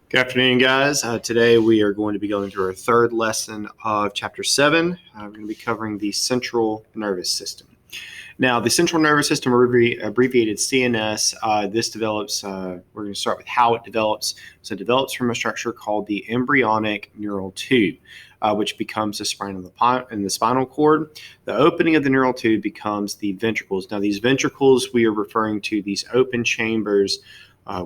Good afternoon, guys. Today we are going to be going through our third lesson of Chapter 7. We're going to be covering the central nervous system. Now, the central nervous system, abbreviated CNS, this develops, we're going to start with how it develops. So it develops from a structure called the embryonic neural tube, which becomes the spine in the spinal cord. The opening of the neural tube becomes the ventricles. Now, these ventricles, we are referring to these open chambers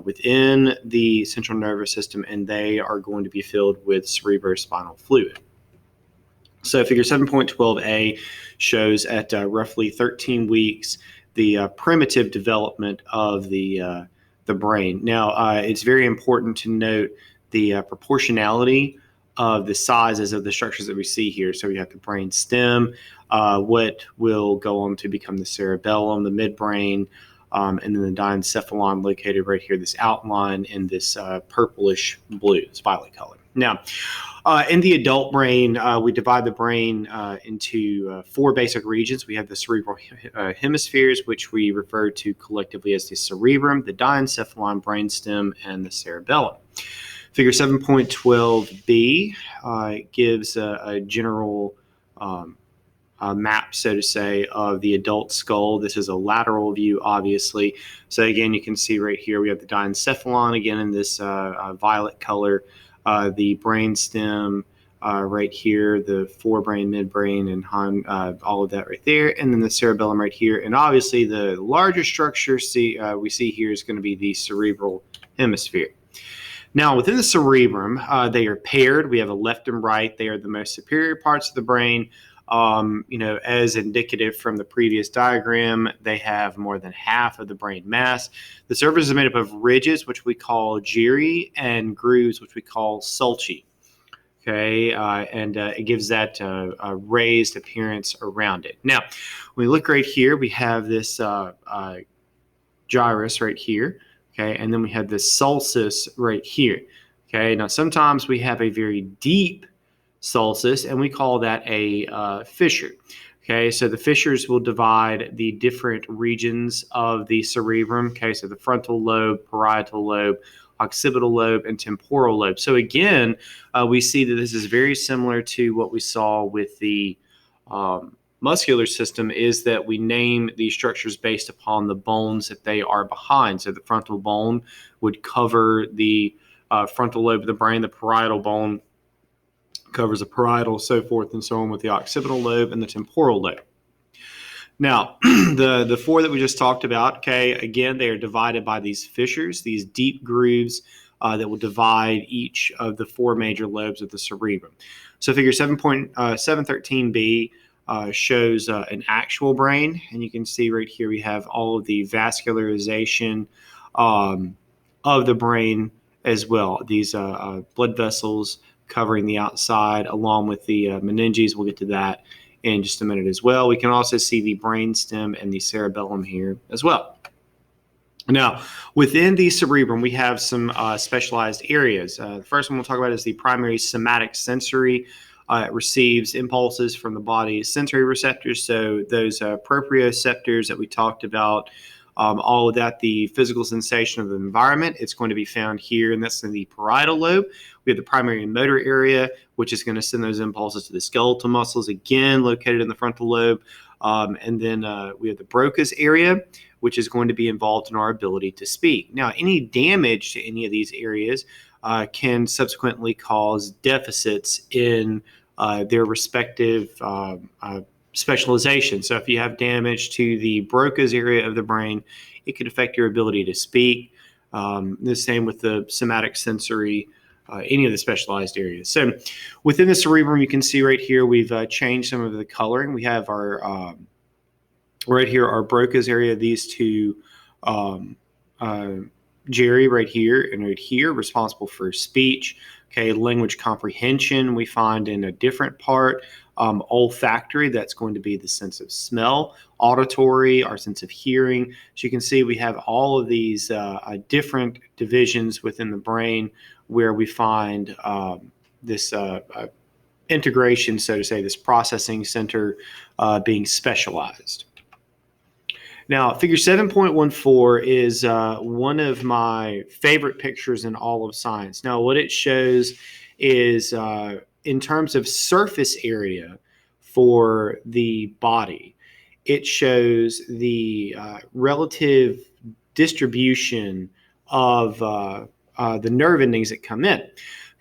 within the central nervous system, and they are going to be filled with cerebrospinal fluid. So figure 7.12a shows at roughly 13 weeks the primitive development of the brain. Now, it's very important to note the proportionality of the sizes of the structures that we see here. So we have the brain stem, what will go on to become the cerebellum, the midbrain, and then the diencephalon located right here, this outline in this purplish blue, it's violet color. Now, in the adult brain, we divide the brain into four basic regions. We have the cerebral hemispheres, which we refer to collectively as the cerebrum, the diencephalon, brainstem, and the cerebellum. Figure 7.12b gives a general map, so to say, of the adult skull. This is a lateral view, obviously. So again, you can see right here we have the diencephalon again in this violet color, the brainstem right here, the forebrain, midbrain, and all of that right there, and then the cerebellum right here. And obviously, the larger structure we see here is going to be the cerebral hemisphere. Now, within the cerebrum, they are paired. We have a left and right. They are the most superior parts of the brain. As indicative from the previous diagram, they have more than half of the brain mass. The surface is made up of ridges, which we call gyri, and grooves, which we call sulci. Okay, and it gives that a raised appearance around it. Now, when we look right here, we have this gyrus right here. Okay, and then we have this sulcus right here. Okay, now sometimes we have a very deep sulcus, and we call that a fissure. Okay, so the fissures will divide the different regions of the cerebrum. Okay, so the frontal lobe, parietal lobe, occipital lobe, and temporal lobe. So again, we see that this is very similar to what we saw with the muscular system, is that we name these structures based upon the bones that they are behind. So the frontal bone would cover the frontal lobe of the brain, the parietal bone covers the parietal, so forth and so on with the occipital lobe and the temporal lobe. Now, the four that we just talked about, okay, again, they are divided by these fissures, these deep grooves that will divide each of the four major lobes of the cerebrum. So figure 7.713b shows an actual brain, and you can see right here we have all of the vascularization of the brain as well. These blood vessels covering the outside along with the meninges. We'll get to that in just a minute as well. We can also see the brainstem and the cerebellum here as well. Now, within the cerebrum, we have some specialized areas. The first one we'll talk about is the primary somatic sensory. It receives impulses from the body's sensory receptors, so those proprioceptors that we talked about, all of that, the physical sensation of the environment, it's going to be found here, and that's in the parietal lobe. We have the primary motor area, which is going to send those impulses to the skeletal muscles, again, located in the frontal lobe. And then we have the Broca's area, which is going to be involved in our ability to speak. Now, any damage to any of these areas can subsequently cause deficits in their respective specialization. So if you have damage to the Broca's area of the brain, it could affect your ability to speak. The same with the somatic sensory, any of the specialized areas. So within the cerebrum, you can see right here, we've changed some of the coloring. We have our, right here, our Broca's area, these two gyri right here and right here, responsible for speech. Okay, language comprehension we find in a different part. Olfactory, that's going to be the sense of smell. Auditory, our sense of hearing. So you can see we have all of these different divisions within the brain where we find this integration, so to say, this processing center being specialized. Now, figure 7.14 is one of my favorite pictures in all of science. Now, what it shows is in terms of surface area for the body, it shows the relative distribution of the nerve endings that come in.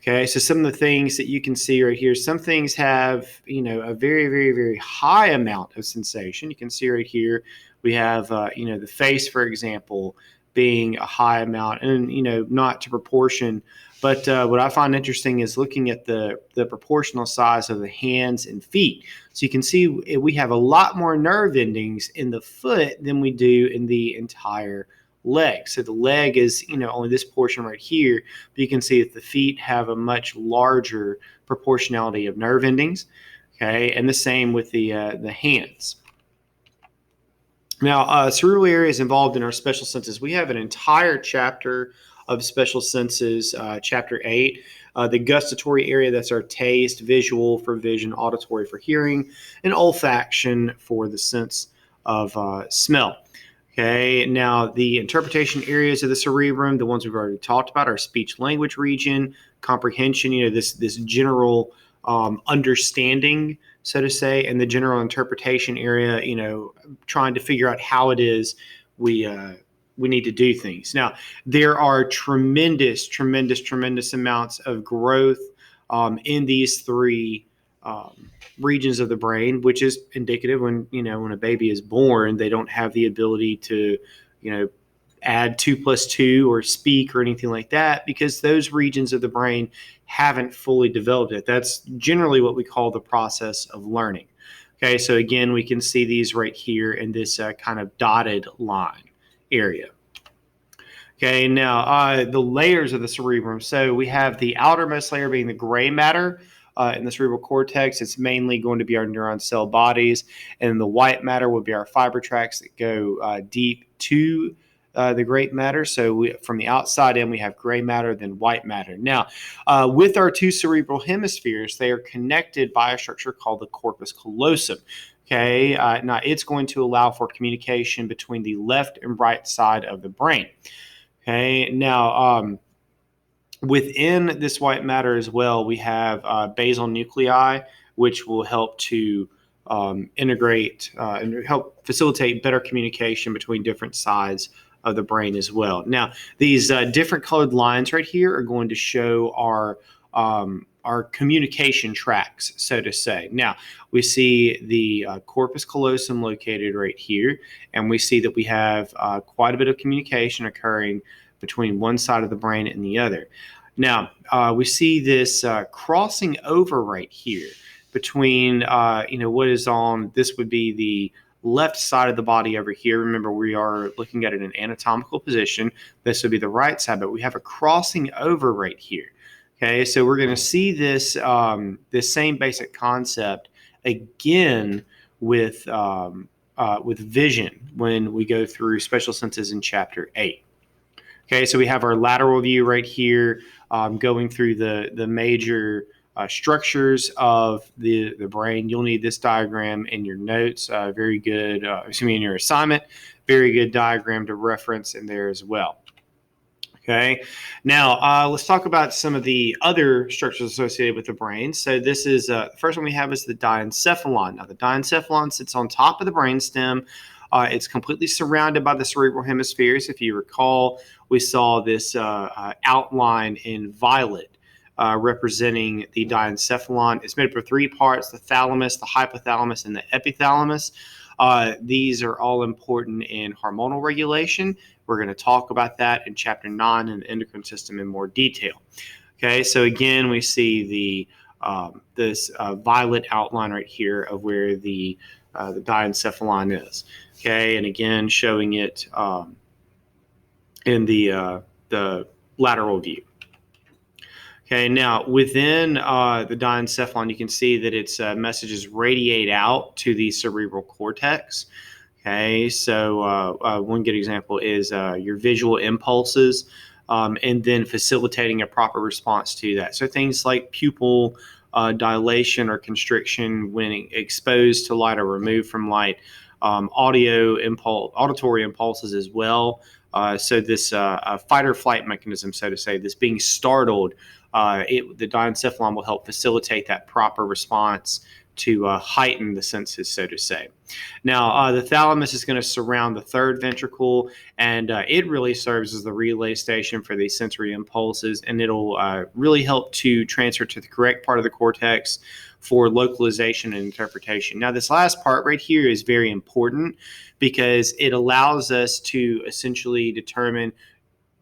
Okay, so some of the things that you can see right here, some things have, a very, very, very high amount of sensation. You can see right here, we have, the face, for example, being a high amount, and, not to proportion. But what I find interesting is looking at the proportional size of the hands and feet. So you can see we have a lot more nerve endings in the foot than we do in the entire leg. So the leg is, only this portion right here, but you can see that the feet have a much larger proportionality of nerve endings. Okay, and the same with the hands. Now, cerebral areas involved in our special senses. We have an entire chapter of special senses, chapter 8. The gustatory area, that's our taste, visual for vision, auditory for hearing, and olfaction for the sense of smell. Okay, now the interpretation areas of the cerebrum, the ones we've already talked about, are speech language region, comprehension, this general understanding, so to say, and the general interpretation area, trying to figure out how it is we need to do things. Now, there are tremendous amounts of growth in these three regions of the brain, which is indicative when a baby is born, they don't have the ability to add 2 + 2 or speak or anything like that, because those regions of the brain haven't fully developed yet. That's generally what we call the process of learning. Okay, so again, we can see these right here in this kind of dotted line area. Okay, now the layers of the cerebrum. So we have the outermost layer being the gray matter. In the cerebral cortex, it's mainly going to be our neuron cell bodies, and the white matter would be our fiber tracts that go deep to the gray matter. So from the outside in, we have gray matter, then white matter. Now, with our two cerebral hemispheres, they are connected by a structure called the corpus callosum. Okay, now it's going to allow for communication between the left and right side of the brain. Okay, now within this white matter as well, we have basal nuclei, which will help to integrate and help facilitate better communication between different sides of the brain as well. Now, these different colored lines right here are going to show our communication tracks, so to say. Now, we see the corpus callosum located right here, and we see that we have quite a bit of communication occurring between one side of the brain and the other. Now, we see this crossing over right here between, what is on, this would be the left side of the body over here. Remember, we are looking at it in an anatomical position. This would be the right side, but we have a crossing over right here. Okay, so we're going to see this this same basic concept again with vision when we go through special senses in chapter 8. Okay, so we have our lateral view right here going through the major structures of the brain. You'll need this diagram in your notes. Very good, in your assignment. Very good diagram to reference in there as well. Okay, now let's talk about some of the other structures associated with the brain. So this is the first one we have is the diencephalon. Now the diencephalon sits on top of the brainstem. It's completely surrounded by the cerebral hemispheres. If you recall, we saw this outline in violet representing the diencephalon. It's made up of 3 parts: the thalamus, the hypothalamus, and the epithalamus. These are all important in hormonal regulation. We're going to talk about that in chapter 9 in the endocrine system in more detail. Okay, so again, we see the this violet outline right here of where the diencephalon is. Okay, and again, showing it in the lateral view. Okay, now within the diencephalon, you can see that its messages radiate out to the cerebral cortex. Okay, so one good example is your visual impulses, and then facilitating a proper response to that. So things like pupil dilation or constriction when exposed to light or removed from light, auditory impulses as well. So this fight or flight mechanism, so to say, this being startled, the diencephalon will help facilitate that proper response to heighten the senses, so to say. Now, the thalamus is going to surround the third ventricle, and it really serves as the relay station for these sensory impulses, and it'll really help to transfer to the correct part of the cortex for localization and interpretation. Now, this last part right here is very important because it allows us to essentially determine,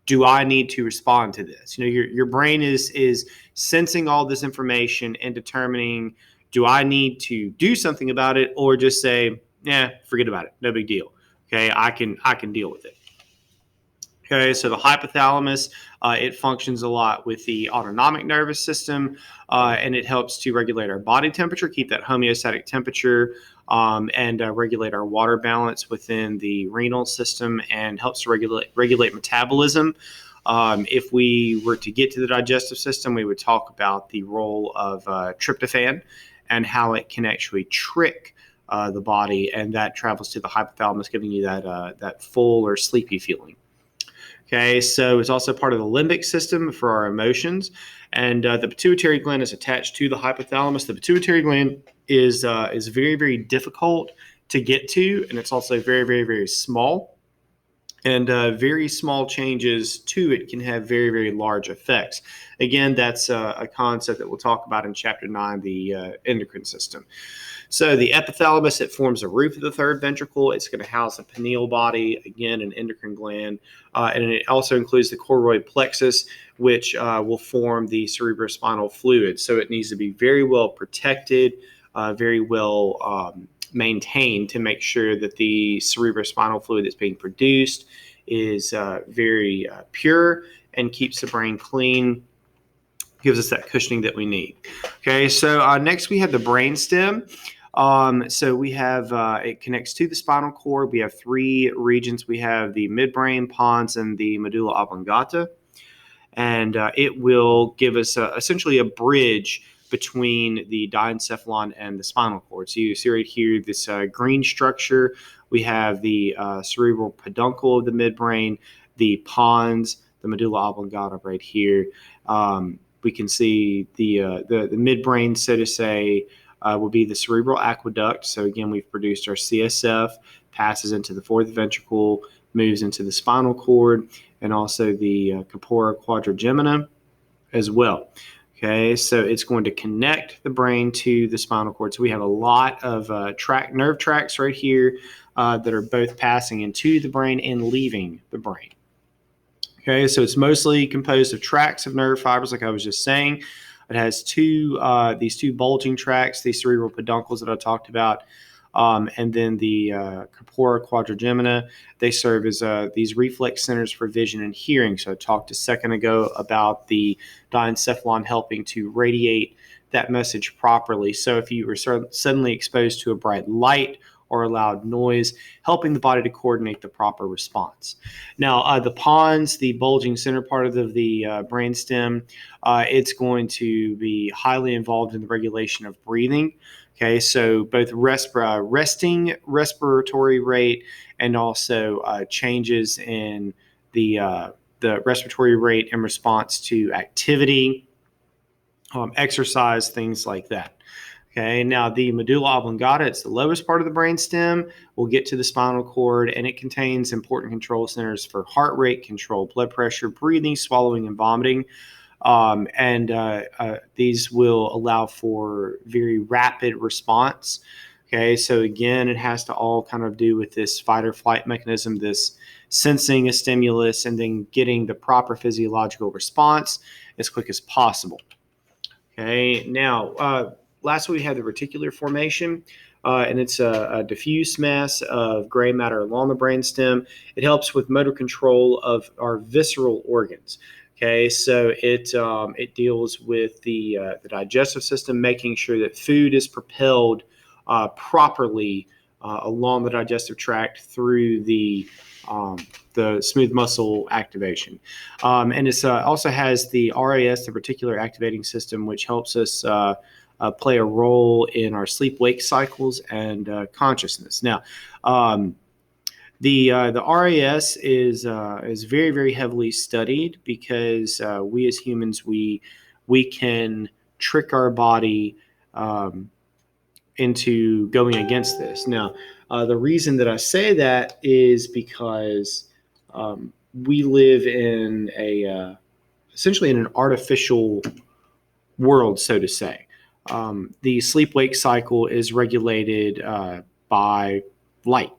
do I need to respond to this? Your brain is sensing all this information and determining, do I need to do something about it, or just say, yeah, forget about it, no big deal. Okay, I can deal with it. Okay, so the hypothalamus, it functions a lot with the autonomic nervous system, and it helps to regulate our body temperature, keep that homeostatic temperature, and regulate our water balance within the renal system, and helps to regulate metabolism. If we were to get to the digestive system, we would talk about the role of tryptophan and how it can actually trick the body, and that travels to the hypothalamus, giving you that full or sleepy feeling. Okay, so it's also part of the limbic system for our emotions, and the pituitary gland is attached to the hypothalamus. The pituitary gland is very, very difficult to get to, and it's also very, very, very small. And very small changes to it can have very, very large effects. Again, that's a concept that we'll talk about in Chapter 9, the endocrine system. So the epithalamus, it forms the roof of the third ventricle. It's going to house the pineal body, again, an endocrine gland. And it also includes the choroid plexus, which will form the cerebrospinal fluid. So it needs to be very well protected, very well maintained to make sure that the cerebrospinal fluid that's being produced is very pure and keeps the brain clean, gives us that cushioning that we need. Okay, so next we have the brainstem. So we have, it connects to the spinal cord. We have three regions. We have the midbrain, pons, and the medulla oblongata. And it will give us essentially a bridge between the diencephalon and the spinal cord. So you see right here, this green structure. We have the cerebral peduncle of the midbrain, the pons, the medulla oblongata right here. We can see the midbrain, so to say, will be the cerebral aqueduct. So again, we've produced our CSF, passes into the fourth ventricle, moves into the spinal cord, and also the corpora quadrigemina as well. Okay, so it's going to connect the brain to the spinal cord. So we have a lot of nerve tracts right here that are both passing into the brain and leaving the brain. Okay, so it's mostly composed of tracts of nerve fibers, like I was just saying. It has these two bulging tracts, these cerebral peduncles that I talked about, and then the corpora quadrigemina. They serve as these reflex centers for vision and hearing. So I talked a second ago about the diencephalon helping to radiate that message properly. So if you were suddenly exposed to a bright light or a loud noise, helping the body to coordinate the proper response. Now, the pons, the bulging center part of the brainstem, it's going to be highly involved in the regulation of breathing. Okay, so both resting respiratory rate and also changes in the respiratory rate in response to activity, exercise, things like that. Okay, now the medulla oblongata, it's the lowest part of the brainstem. We'll get to the spinal cord, and it contains important control centers for heart rate control, blood pressure, breathing, swallowing, and vomiting. These will allow for very rapid response. Okay, so again, it has to all kind of do with this fight or flight mechanism, this sensing a stimulus and then getting the proper physiological response as quick as possible. Okay, now, lastly, we have the reticular formation, and it's a diffuse mass of gray matter along the brainstem. It helps with motor control of our visceral organs. Okay, so it deals with the digestive system, making sure that food is propelled properly along the digestive tract through the smooth muscle activation. And it also has the RAS, the reticular activating system, which helps us play a role in our sleep-wake cycles and consciousness. Now, the RAS is very, very heavily studied because we as humans we can trick our body into going against this. Now, the reason that I say that is because we live in essentially in an artificial world, so to say. The sleep-wake cycle is regulated by light.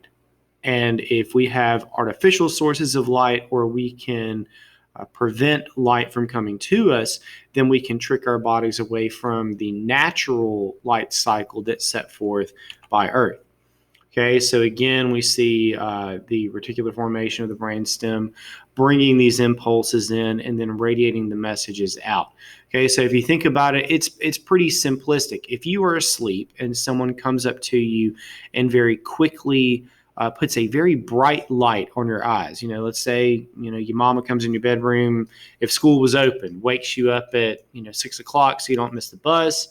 And if we have artificial sources of light, or we can prevent light from coming to us, then we can trick our bodies away from the natural light cycle that's set forth by Earth. Okay, so again, we see the reticular formation of the brainstem bringing these impulses in and then radiating the messages out. Okay, so if you think about it, it's pretty simplistic. If you are asleep and someone comes up to you and very quickly puts a very bright light on your eyes, let's say, your mama comes in your bedroom, if school was open, wakes you up at, 6 o'clock so you don't miss the bus,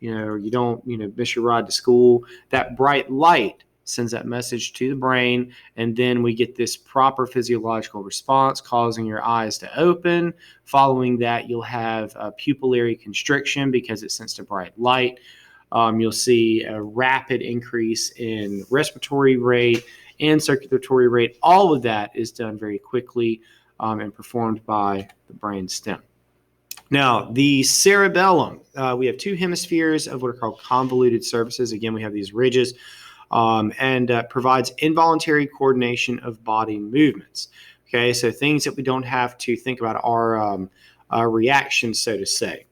or you don't, miss your ride to school. That bright light sends that message to the brain, and then we get this proper physiological response causing your eyes to open. Following that, you'll have a pupillary constriction because it sensed a bright light. You'll see a rapid increase in respiratory rate and circulatory rate. All of that is done very quickly and performed by the brain stem. Now, the cerebellum, we have two hemispheres of what are called convoluted surfaces. Again, we have these ridges. And provides involuntary coordination of body movements. Okay, so things that we don't have to think about are reactions, so to say,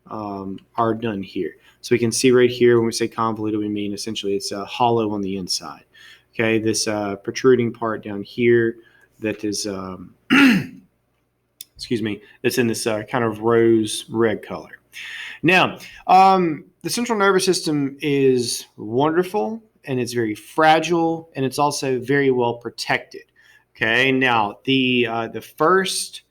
are done here. So we can see right here when we say convoluted, we mean essentially it's hollow on the inside. Okay, this protruding part down here that is, excuse me, that's in this kind of rose red color. Now, the central nervous system is wonderful, and it's very fragile, and it's also very well protected. Okay, now the first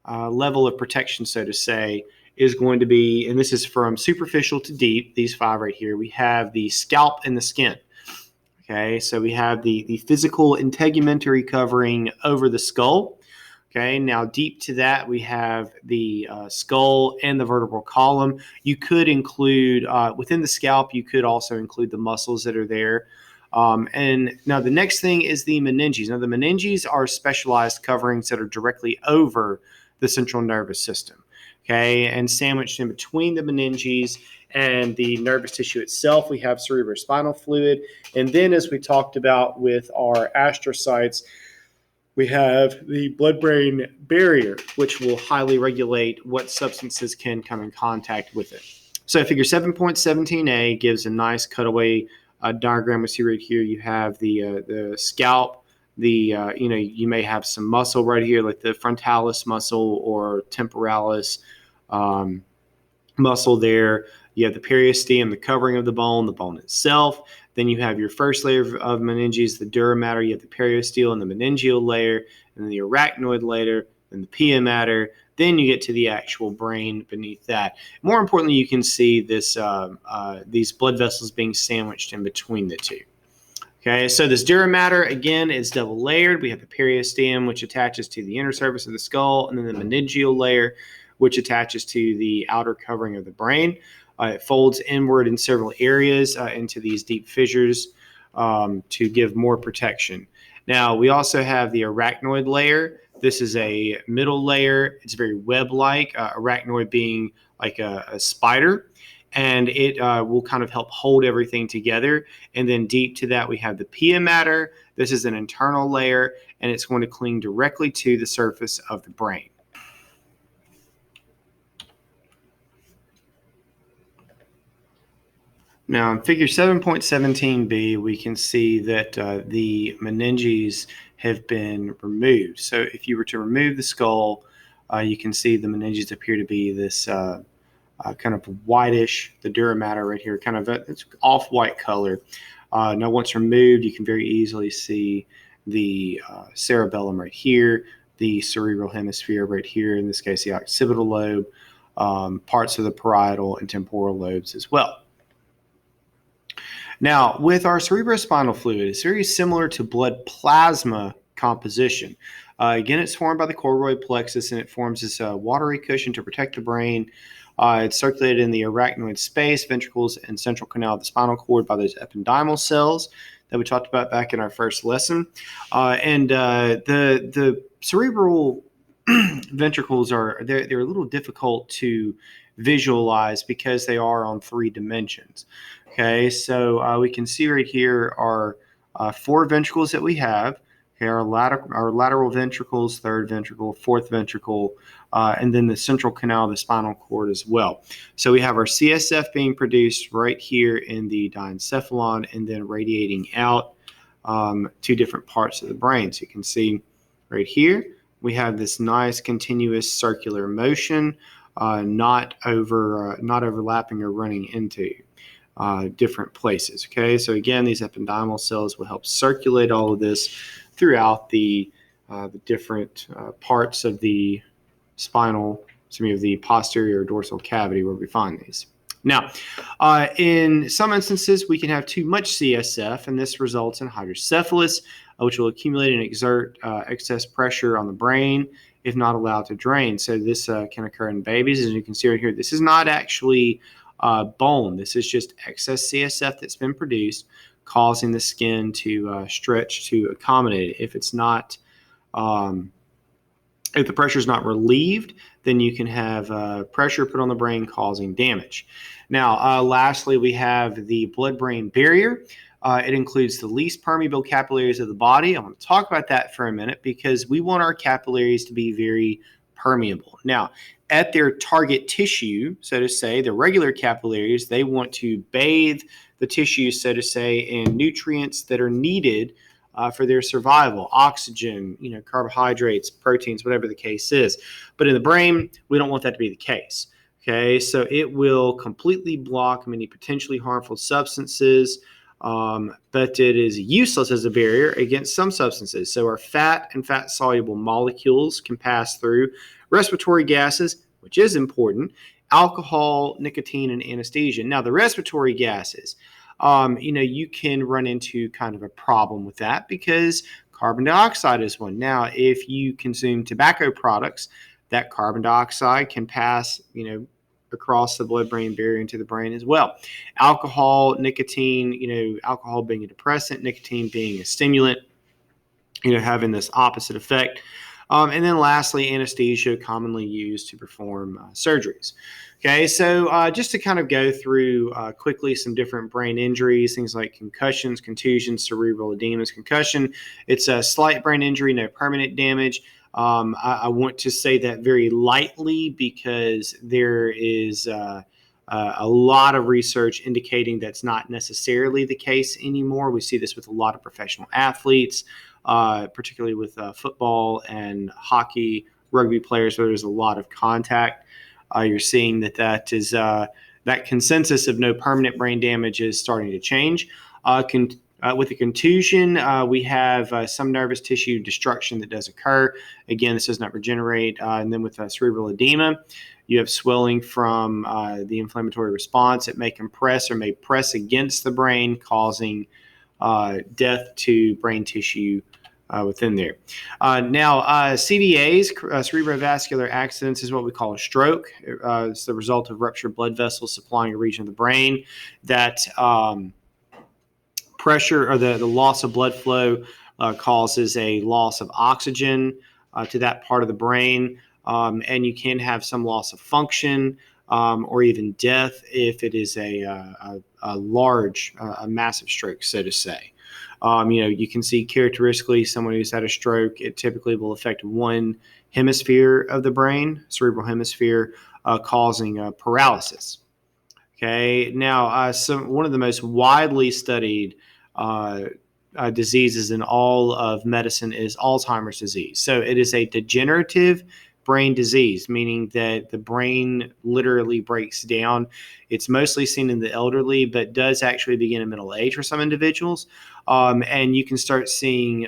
level of protection, so to say, is going to be, and this is from superficial to deep, these five right here, we have the scalp and the skin. Okay, so we have the physical integumentary covering over the skull. Okay, now deep to that, we have the skull and the vertebral column. You could include, within the scalp, you could also include the muscles that are there. And now the next thing is the meninges. Now the meninges are specialized coverings that are directly over the central nervous system. Okay, and sandwiched in between the meninges and the nervous tissue itself, we have cerebrospinal fluid. And then, as we talked about with our astrocytes, we have the blood-brain barrier, which will highly regulate what substances can come in contact with it. So figure 7.17a gives a nice cutaway diagram. We see right here you have the scalp, you may have some muscle right here, like the frontalis muscle or temporalis muscle there. You have the periosteum, the covering of the bone itself. Then you have your first layer of meninges, the dura mater. You have the periosteal and the meningeal layer, and then the arachnoid layer, and the pia mater. Then you get to the actual brain beneath that. More importantly, you can see this these blood vessels being sandwiched in between the two. Okay, so this dura mater, again, is double layered. We have the periosteum, which attaches to the inner surface of the skull, and then the meningeal layer, which attaches to the outer covering of the brain. It folds inward in several areas into these deep fissures to give more protection. Now, we also have the arachnoid layer. This is a middle layer. It's very web-like, arachnoid being like a spider, and it will kind of help hold everything together. And then deep to that, we have the pia mater. This is an internal layer, and it's going to cling directly to the surface of the brain. Now, in figure 7.17b, we can see that the meninges have been removed. So if you were to remove the skull, you can see the meninges appear to be this kind of whitish, the dura mater right here, kind of it's off-white color. Now, once removed, you can very easily see the cerebellum right here, the cerebral hemisphere right here, in this case, the occipital lobe, parts of the parietal and temporal lobes as well. Now, with our cerebrospinal fluid, it's very similar to blood plasma composition. Again, it's formed by the choroid plexus, and it forms this watery cushion to protect the brain. It's circulated in the arachnoid space, ventricles, and central canal of the spinal cord by those ependymal cells that we talked about back in our first lesson. The cerebral ventricles they're a little difficult to visualize because they are on 3 dimensions. Okay, so we can see right here are 4 ventricles that we have. Okay, our lateral ventricles, third ventricle, fourth ventricle, and then the central canal of the spinal cord as well. So we have our CSF being produced right here in the diencephalon and then radiating out to different parts of the brain. So you can see right here, we have this nice continuous circular motion, not overlapping or running into different places. Okay, so again, these ependymal cells will help circulate all of this throughout the different parts of the spinal, of the posterior dorsal cavity where we find these. Now, in some instances, we can have too much CSF, and this results in hydrocephalus, which will accumulate and exert excess pressure on the brain if not allowed to drain. So this can occur in babies. As you can see right here, this is not actually bone. This is just excess CSF that's been produced, causing the skin to stretch to accommodate it. If it's not, if the pressure is not relieved, then you can have pressure put on the brain causing damage. Now, lastly, we have the blood-brain barrier. It includes the least permeable capillaries of the body. I want to talk about that for a minute because we want our capillaries to be very permeable. Now, at their target tissue, so to say, the regular capillaries, they want to bathe the tissue, so to say, in nutrients that are needed for their survival, oxygen, carbohydrates, proteins, whatever the case is. But in the brain, we don't want that to be the case. Okay, so it will completely block many potentially harmful substances, but it is useless as a barrier against some substances. So our fat and fat-soluble molecules can pass through respiratory gases, which is important, alcohol, nicotine, and anesthesia. Now, the respiratory gases, you can run into kind of a problem with that because carbon dioxide is one. Now, if you consume tobacco products, that carbon dioxide can pass, across the blood-brain barrier into the brain as well. Alcohol, nicotine, alcohol being a depressant, nicotine being a stimulant, having this opposite effect. And then lastly, anesthesia, commonly used to perform surgeries. Okay, so just to kind of go through quickly some different brain injuries, things like concussions, contusions, cerebral edemas, concussion. It's a slight brain injury, no permanent damage. I want to say that very lightly because there is a lot of research indicating that's not necessarily the case anymore. We see this with a lot of professional athletes, particularly with football and hockey, rugby players where there's a lot of contact. You're seeing that is that consensus of no permanent brain damage is starting to change. With the contusion, we have some nervous tissue destruction that does occur. Again, this does not regenerate. And then with cerebral edema, you have swelling from the inflammatory response. It may compress or may press against the brain, causing death to brain tissue within there. Now, CVAs, cerebrovascular accidents, is what we call a stroke. It's the result of ruptured blood vessels supplying a region of the brain that pressure or the loss of blood flow causes a loss of oxygen to that part of the brain, and you can have some loss of function or even death if it is a large, a massive stroke, so to say. You can see characteristically someone who's had a stroke, it typically will affect one hemisphere of the brain, cerebral hemisphere, causing paralysis. Okay, now one of the most widely studied diseases in all of medicine is Alzheimer's disease. So it is a degenerative brain disease, meaning that the brain literally breaks down. It's mostly seen in the elderly, but does actually begin in middle age for some individuals. And you can start seeing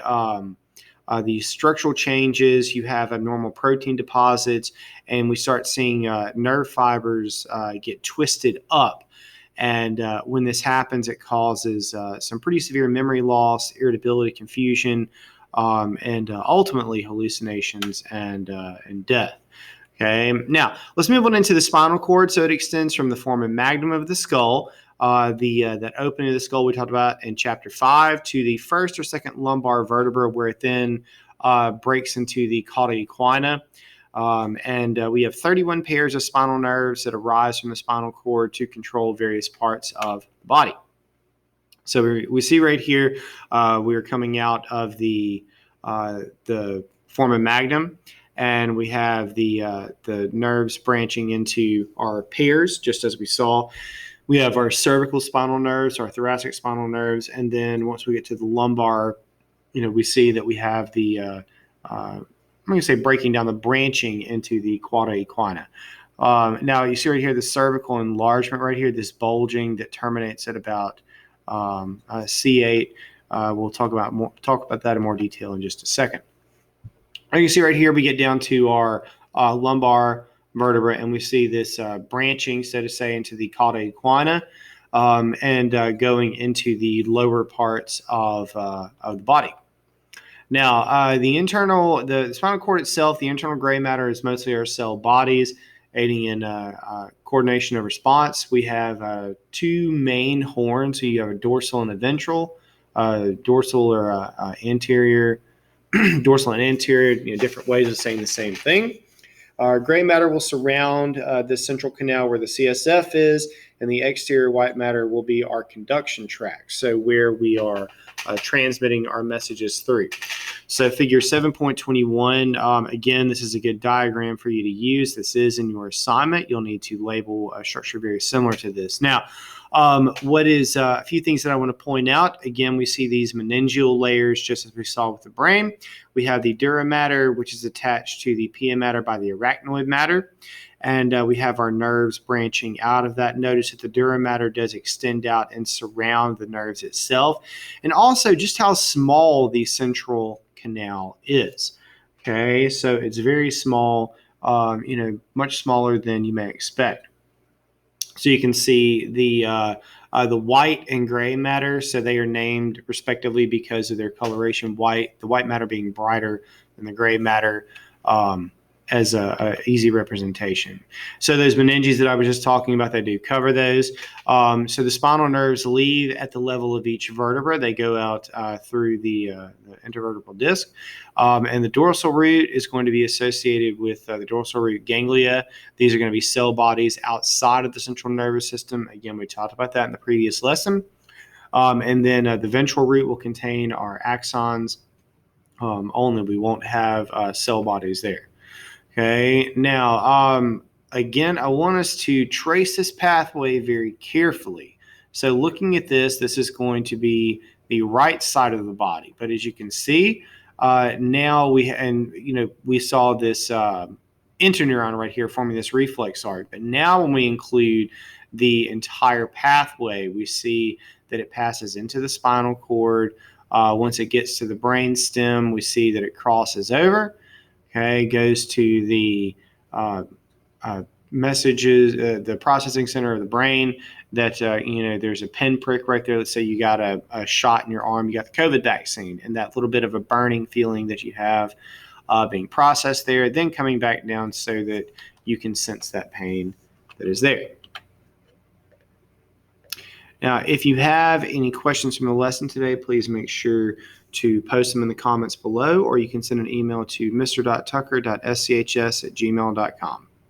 these structural changes. You have abnormal protein deposits, and we start seeing nerve fibers get twisted up. And when this happens, it causes some pretty severe memory loss, irritability, confusion, and ultimately hallucinations and death. Okay, now let's move on into the spinal cord. So it extends from the foramen magnum of the skull, that opening of the skull we talked about in chapter 5, to the first or second lumbar vertebra, where it then breaks into the cauda equina. And we have 31 pairs of spinal nerves that arise from the spinal cord to control various parts of the body. So we see right here, we are coming out of the foramen magnum, and we have the nerves branching into our pairs, just as we saw. We have our cervical spinal nerves, our thoracic spinal nerves, and then once we get to the lumbar, we see that we have the I'm going to say breaking down the branching into the cauda equina. Now you see right here the cervical enlargement right here, this bulging that terminates at about C8. We'll talk about that in more detail in just a second. You can see right here we get down to our lumbar vertebra, and we see this branching, so to say, into the cauda equina, and going into the lower parts of the body. Now, the spinal cord itself, the internal gray matter is mostly our cell bodies, aiding in coordination of response. We have two main horns. So you have a dorsal and a ventral. Dorsal or anterior, dorsal and anterior, different ways of saying the same thing. Our gray matter will surround the central canal where the CSF is, and the exterior white matter will be our conduction tract, so where we are transmitting our messages through. So figure 7.21, again, this is a good diagram for you to use. This is in your assignment. You'll need to label a structure very similar to this. Now, what is a few things that I want to point out. Again, we see these meningeal layers just as we saw with the brain. We have the dura mater, which is attached to the pia mater by the arachnoid mater. And we have our nerves branching out of that. Notice that the dura mater does extend out and surround the nerves itself. And also just how small the central canal is. Okay, so it's very small, much smaller than you may expect. So you can see the white and gray matter, so they are named respectively because of their coloration. The white matter being brighter than the gray matter, as a easy representation. So those meninges that I was just talking about, they do cover those. So the spinal nerves leave at the level of each vertebra. They go out through the intervertebral disc. And the dorsal root is going to be associated with the dorsal root ganglia. These are going to be cell bodies outside of the central nervous system. Again, we talked about that in the previous lesson. And then the ventral root will contain our axons only. We won't have cell bodies there. Okay, now, again, I want us to trace this pathway very carefully. So looking at this is going to be the right side of the body. But as you can see, now we saw this interneuron right here forming this reflex arc. But now when we include the entire pathway, we see that it passes into the spinal cord. Once it gets to the brain stem, we see that it crosses over. Okay, goes to the messages, the processing center of the brain. That there's a pinprick right there. Let's say you got a shot in your arm, you got the COVID vaccine, and that little bit of a burning feeling that you have being processed there, then coming back down so that you can sense that pain that is there. Now, if you have any questions from the lesson today, please make sure to post them in the comments below, or you can send an email to mr.tucker.schs@gmail.com.